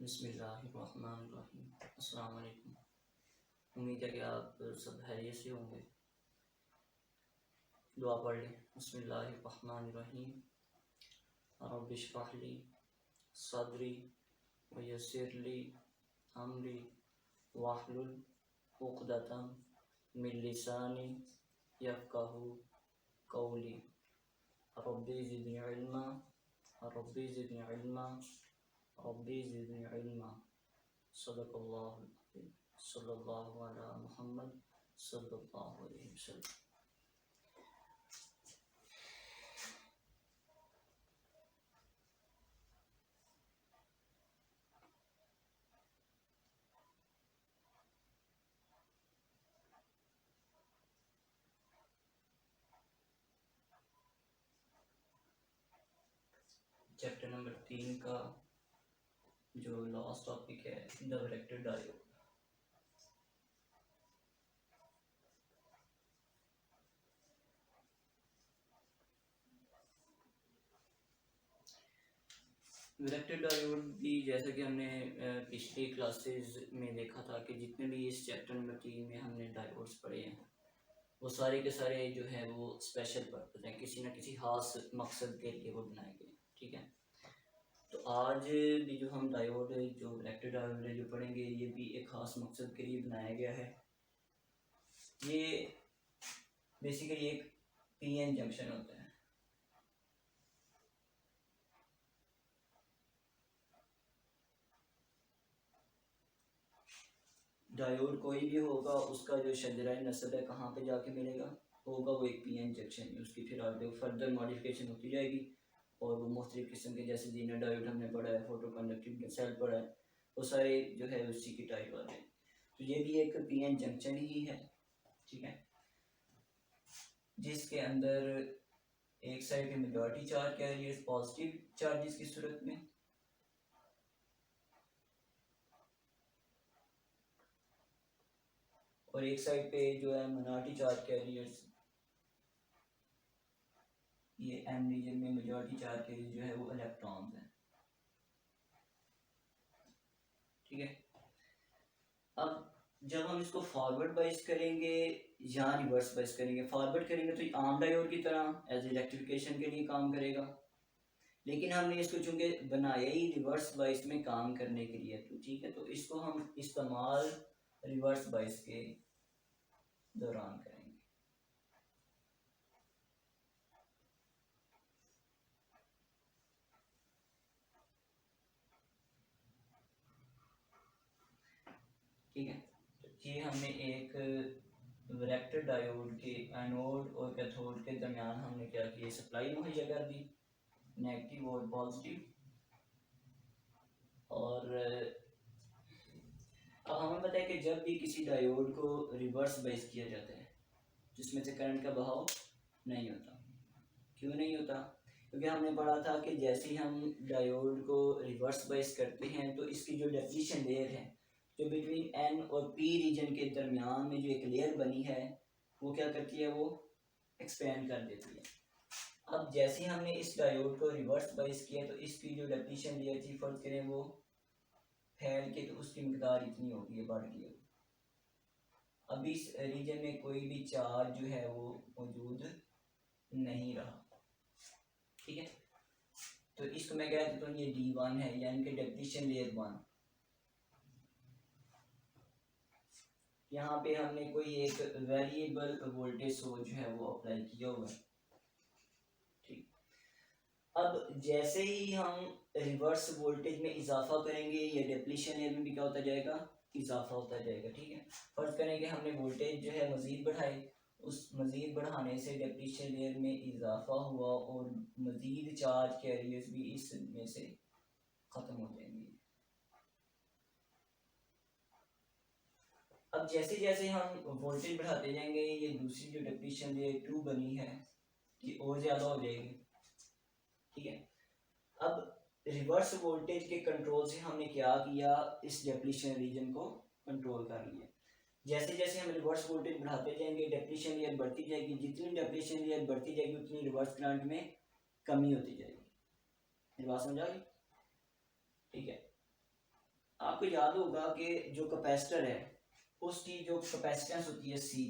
बिस्मिल्लाहिर्रहमानिर्रहीम। अस्सलाम वालेकुम। उम्मीद है कि आप सब खैरियत से होंगे। दुआ पढ़ लें। बिस्मिल्लाहिर्रहमानिर्रहीम। रब्बि इश्रह ली सदरी व यस्सिर ली अमरी वाहलुल उक़दतम मिन लिसानी यफ़क़हू क़ौली। रब्बी ज़िदनी इल्मा रब्बी ज़िदनी इल्मा रब्बी ज़िदनी इल्मा। सदक़ल्लाहुल अज़ीम। सल्लल्लाहु अला मुहम्मद सल्लल्लाहु अलैहि वसल्लम। चैप्टर नंबर 3 का जो लास्ट टॉपिक है the varactor diode. Varactor diode भी जैसा कि हमने पिछली क्लासेस में देखा था कि जितने भी इस चैप्टर नंबर 3 में हमने डायोड्स पढ़े हैं वो सारे के सारे जो है वो स्पेशल पर्पस हैं, किसी न किसी खास मकसद के लिए वो बनाए गए। ठीक है, तो आज भी जो हम डायोड जो वैरेक्टर डायोड जो पढ़ेंगे ये भी एक खास मकसद के लिए बनाया गया है। ये बेसिकली एक पीएन जंक्शन होता है। डायोड कोई भी होगा उसका जो शजरा नस्ब है कहाँ पे जाके मिलेगा, होगा वो एक पीएन जंक्शन में। उसकी फिर आगे फर्दर मॉडिफिकेशन होती जाएगी और वो मुख्तलिफ किस्म के, जैसे जीना डायोड हमने पढ़ा है, फोटो कंडक्टिव सेल पढ़ा है, वो सारे जो है उसी की टाइप वाले हैं। तो ये भी एक पीएन जंक्शन ही है। ठीक है, जिसके अंदर एक साइड पे majority charge carriers positive charges की सूरत में और एक साइड पे जो है माइनॉरिटी चार्ज कैरियर्स, ये एम रीजन में मेजॉरिटी चार्ज कैरियर जो है वो इलेक्ट्रॉन्स हैं। ठीक है, अब जब हम इसको फॉरवर्ड बाइस करेंगे या रिवर्स बाइस करेंगे, फॉरवर्ड करेंगे तो ये आम डायोड की तरह एज इलेक्ट्रिफिकेशन के लिए काम करेगा, लेकिन हमने इसको चूंकि बनाया ही रिवर्स बाइस में काम करने के लिए, तो ठीक है, तो इसको हम इस्तेमाल रिवर्स बाइस के दौरान करेंगे। ठीक है, तो ये हमने एक वैरेक्टर डायोड के एनोड और कैथोड के दरमियान हमने क्या किया, सप्लाई मुहैया कर दी, नेगेटिव और पॉजिटिव। और अब हमें पता है कि जब भी किसी डायोड को रिवर्स बाइस किया जाता है जिसमें से करंट का बहाव नहीं होता। क्यों नहीं होता? क्योंकि हमने पढ़ा था कि जैसे ही हम डायोड को रिवर्स बाइस करते हैं तो इसकी जो डिप्लीशन लेयर है, जो बिटवीन एन और पी रीजन के दरमियान में जो एक लेयर बनी है, वो क्या करती है, वो एक्सपेंड कर देती है। अब जैसे ही हमने इस डायोड को रिवर्स बाइस किया तो इसकी जो डिप्लीशन लेयर थी, फर्ज करें वो फैल के, तो उसकी मिकदार इतनी होगी, बढ़ गई। अब इस रीजन में कोई भी चार्ज जो है वो मौजूद नहीं रहा। ठीक है, तो इसको मैं कह देता हूँ ये D1 है, यानी कि डिप्लीशन लेयर 1। यहाँ पे हमने कोई एक वेरिएबल वोल्टेज सोर्स जो है वो अप्लाई किया हुआ है। ठीक, अब जैसे ही हम रिवर्स वोल्टेज में इजाफा करेंगे, ये डिप्लीशन लेयर में भी क्या होता जाएगा, इजाफा होता जाएगा। ठीक है, फर्ज करें कि हमने वोल्टेज जो है मजीद बढ़ाई, उस मजीद बढ़ाने से डिप्लीशन लेयर में इजाफा हुआ और मजीद चार्ज कैरियर्स भी इसमें से खत्म हो जाएंगे। अब जैसे जैसे हम वोल्टेज बढ़ाते जाएंगे, ये दूसरी जो डिप्लीशन लेयर 2 बनी है ये और ज़्यादा हो जाएगी। ठीक है, अब रिवर्स वोल्टेज के कंट्रोल से हमने क्या किया, इस डिप्लीशन रीजन को कंट्रोल कर लिया। जैसे जैसे हम रिवर्स वोल्टेज बढ़ाते जाएंगे डिप्लीशन लेयर बढ़ती जाएगी, जितनी डिप्लीशन लेयर बढ़ती जाएगी उतनी रिवर्स करंट में कमी होती जाएगी। मेरी बात समझ आ गई? ठीक है, आपको याद होगा कि जो कैपेसिटर है उसकी जो कैपेसिटेंस होती है सी,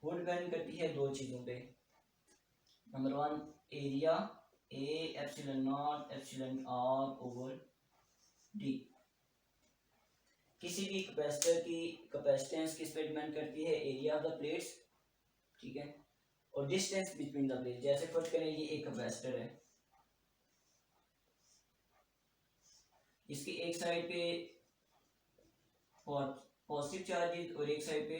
वो डिपेंड करती है दो चीज़ों पे। Number one area A epsilon naught epsilon R over D. किसी भी कैपेसिटर की कैपेसिटेंस किस पे डिपेंड करती है? एरिया ऑफ द प्लेट्स, ठीक है, और डिस्टेंस बिटवीन द प्लेट। जैसे फर्स्ट करें, ये एक कैपेसिटर है, इसकी एक साइड पे पॉजिटिव चार्जेस और एक साइड पे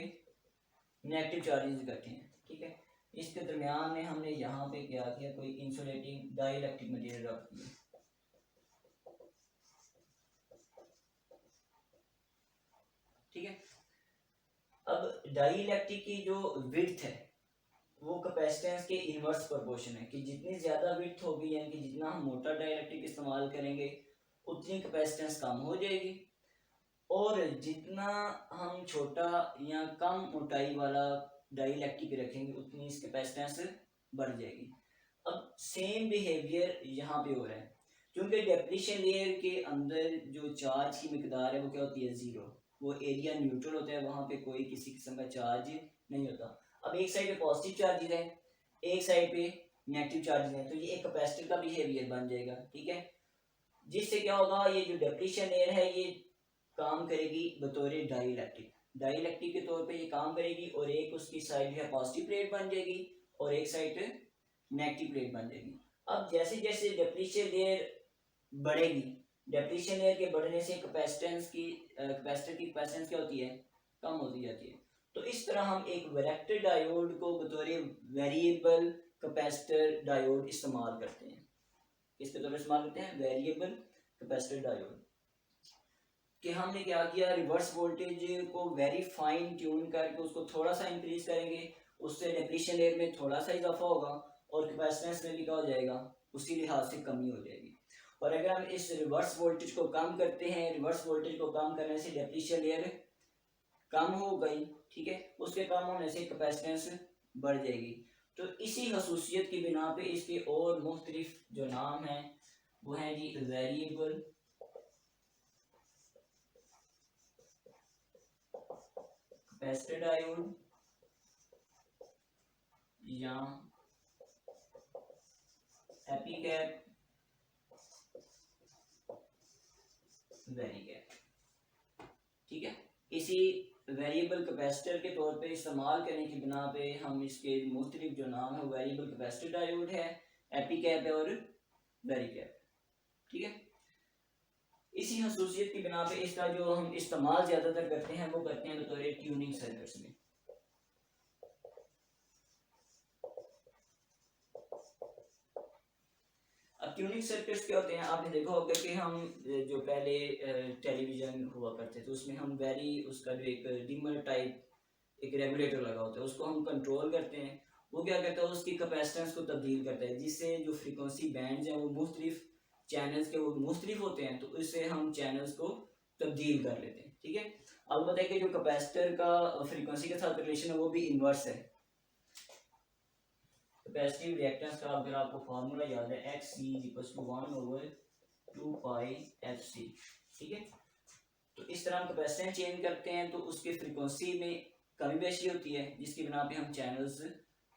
नेगेटिव चार्जेस इकट्ठे हैं, ठीक है। इसके दरमियान में हमने यहाँ पे क्या किया, कोई इंसुलेटिंग डाइलेक्ट्रिक मटेरियल रख दिया, ठीक है। अब डाइलेक्ट्रिक की जो विड्थ है वो कैपेसिटेंस के इनवर्स प्रोपोर्शन है, कि जितनी ज्यादा विड्थ होगी यानी कि जितना हम मोटा डाइलेक्ट्रिक इस्तेमाल करेंगे उतनी कैपेसिटेंस कम हो जाएगी, और जितना हम छोटा या कम मोटाई वाला डाइलेक्ट्रिक रखेंगे उतनी इस कैपेसिटेंस बढ़ जाएगी। अब सेम बिहेवियर यहाँ पे हो रहा है, क्योंकि डेप्लीशन लेयर के अंदर जो चार्ज की मिकदार है वो क्या होती है? जीरो। वो एरिया न्यूट्रल होता है, वहाँ पे कोई किसी किस्म का चार्ज नहीं होता। अब एक साइड पे पॉजिटिव चार्जेस है, एक साइड पे नेगेटिव चार्जेस है, तो ये एक कैपेसिटर का बिहेवियर बन जाएगा, ठीक है। जिससे क्या होगा, ये जो डेप्लीशन लेयर है ये काम करेगी बतौर डाइलेक्ट्रिक, डाइलेक्ट्रिक के तौर पे ये काम करेगी, और एक उसकी साइड है पॉजिटिव प्लेट बन जाएगी और एक साइड नेगेटिव प्लेट बन जाएगी। अब जैसे जैसे डेप्लीशन लेयर बढ़ेगी, डेप्लीशन लेयर के बढ़ने से कैपेसिटेंस की कैपेसिटर की कैपेसिटेंस क्या होती है? कम होती जाती है। तो इस तरह हम एक वैरेक्टर डायोड को बतौर वेरिएबल कैपेसिटर डायोड इस्तेमाल करते हैं। किसके तौर पर इस्तेमाल करते हैं? Variable capacitor diode. कि हमने क्या किया, रिवर्स वोल्टेज को वेरी फाइन ट्यून करके उसको थोड़ा सा इंक्रीज करेंगे, उससे डेप्लीशन लेयर में थोड़ा सा इजाफा होगा और कैपेसिटेंस में भी क्या हो जाएगा? उसी लिहाज से कमी हो जाएगी। और अगर हम इस रिवर्स वोल्टेज को कम करते हैं, रिवर्स वोल्टेज को कम करने से डेप्लीशन लेयर कम हो गई, ठीक है, उसके कम होने से कैपेसिटेंस बढ़ जाएगी। तो इसी खसूसियत की बिना पे इसके और मुख्तलिफ जो नाम हैं वो हैं जी वेरिएबल कैपेसिटर डायोड या एपीकैप वेरिकैप, ठीक है। इसी वेरिएबल कैपेसिटर के तौर पे इस्तेमाल करने की बिना पे हम इसके मुख्तलिफ जो नाम है वेरिएबल कैपेसिटर डायोड है, एपीकैप है और वेरिकैप, ठीक है। इसी खसूसियत की बिना पे इसका जो हम इस्तेमाल ज़्यादातर करते हैं वो करते हैं बतौर ट्यूनिंग सर्किट्स में। अब ट्यूनिंग सर्किट्स क्या होते हैं? आपने देखा होगा कि हम जो पहले टेलीविज़न हुआ करते थे उसमें हम उसका जो एक डिमर टाइप एक रेगुलेटर लगा होता है, उसको हम कंट्रोल करते हैं। वो क्या करता है, उसकी कैपेसिटेंस को तब्दील करता है, जिससे जो फ्रीक्वेंसी बैंड्स हैं वो मुख्तलिफ चैनल्स के वो मुख्तलिफ होते हैं, तो इससे हम चैनल्स को तब्दील कर लेते हैं, ठीक है। अब बताइए कि जो कैपेसिटर का फ्रीक्वेंसी के साथ रिलेशन है वो भी इन्वर्स है। कैपेसिटिव रिएक्टेंस का अगर आपको फार्मूला याद है, X C equals to 1/2 pi F C, ठीक है। तो इस तरह हम कैपेसिटेंस चेंज करते हैं तो उसके फ्रीक्वेंसी में कमी बेशी होती है, जिसकी बिना पे हम चैनल्स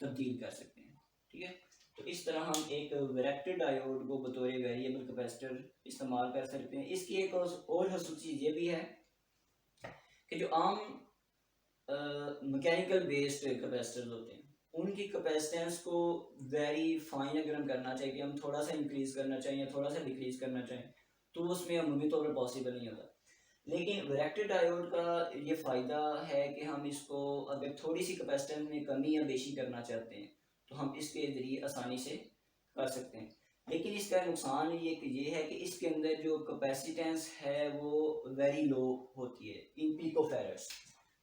तब्दील कर सकते हैं, ठीक है। तो इस तरह हम एक वैरेक्टर डायोड को बतौर वेरिएबल कैपेसिटर इस्तेमाल कर सकते हैं। इसकी एक और खसूसियत ये भी है कि जो आम मैकेनिकल बेस्ड कैपेसिटर्स होते हैं उनकी कैपेसिटेंस को वेरी फाइन अगर हम करना चाहिए कि हम थोड़ा सा इंक्रीज करना चाहिए या थोड़ा सा डिक्रीज करना चाहें तो उसमें अमूमी तौर पर पॉसिबल नहीं होता। लेकिन वैरेक्टर डायोड का ये फ़ायदा है कि हम इसको अगर थोड़ी सी कैपेसिटेंस में कमी या बेशी करना चाहते हैं तो हम इसके ज़रिए आसानी से कर सकते हैं। लेकिन इसका नुकसान ये है कि इसके अंदर जो कैपेसिटेंस है वो वेरी लो होती है, इन पिकोफैरड्स।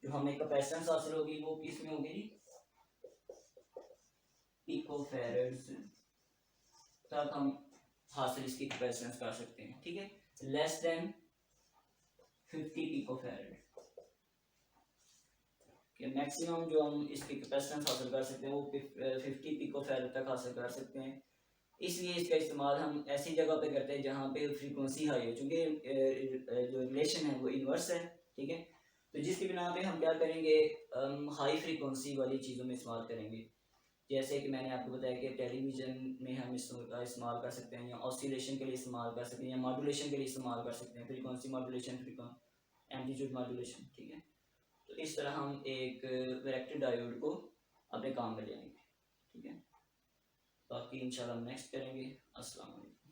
जो हमें कैपेसिटेंस हासिल होगी वो किस में होगी? पिकोफैरड्स तक हम हासिल इसकी कैपेसिटेंस कर सकते हैं, ठीक है। लेस देन 50 पिकोफैरड कि मैक्सिमम जो हम इसकी कैपेसिटेंस हासिल कर सकते हैं वो 50 पिकोफैरड तक हासिल कर सकते हैं। इसलिए इसका इस्तेमाल हम ऐसी जगह पे करते हैं जहाँ पे फ्रीक्वेंसी हाई हो, चूँकि जो रिलेशन है वो इन्वर्स है, ठीक है। तो जिसकी बिना पे हम क्या करेंगे, हाई फ्रीक्वेंसी वाली चीज़ों में इस्तेमाल करेंगे। जैसे कि मैंने आपको बताया कि टेलीविज़न में हम इसका इस्तेमाल कर सकते हैं, या ऑसिलेशन के लिए इस्तेमाल कर सकते हैं, या मॉड्यूलेशन के लिए इस्तेमाल कर सकते हैं, फ्रीक्वेंसी मॉड्यूलेशन, एम्पलीट्यूड मॉड्यूलेशन, ठीक है। तो इस तरह हम एक वैरेक्टर डायोड को अपने काम में ले आएंगे, ठीक है। बाकी इंशाल्लाह हम नेक्स्ट करेंगे। अस्सलाम वालेकुम।